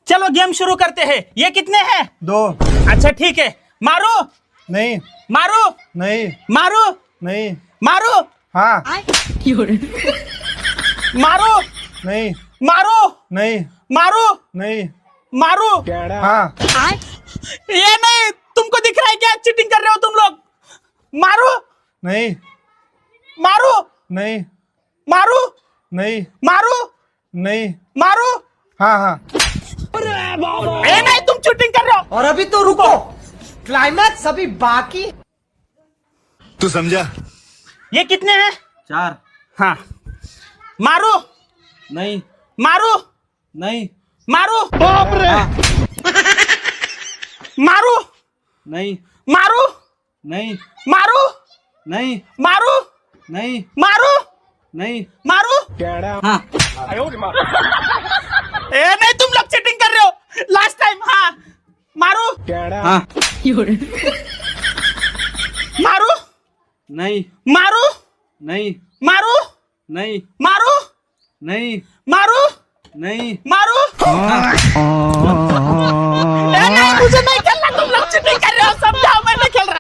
चलो गेम शुरू करते हैं। ये कितने हैं? 2 अच्छा ठीक है। मारो नहीं मारो नहीं मारो नहीं मारो हाँ मारो नहीं मारो नहीं मारो नहीं मारो। हाँ ये नहीं, तुमको दिख रहा है क्या चीटिंग कर रहे हो तुम लोग? मारो नहीं मारो नहीं मारो नहीं मारो नहीं मारो। हाँ हाँ ये नहीं, तुम चीटिंग कर रहे हो। और अभी तो रुको, क्लाइमैक्स अभी बाकी। तू समझा? ये कितने हैं? 4 हाँ मारो नहीं मारो नहीं मारो बाप रे मारो नहीं मारो नहीं मारो नहीं मारो नहीं मारो नहीं मारो। हाँ ए नहीं, तुम लोग चीटिंग कर रहे हो। Last time. हाँ मारो हाँ मारो नहीं मारो नहीं मारो नहीं मारो नहीं मारो नहीं मारो।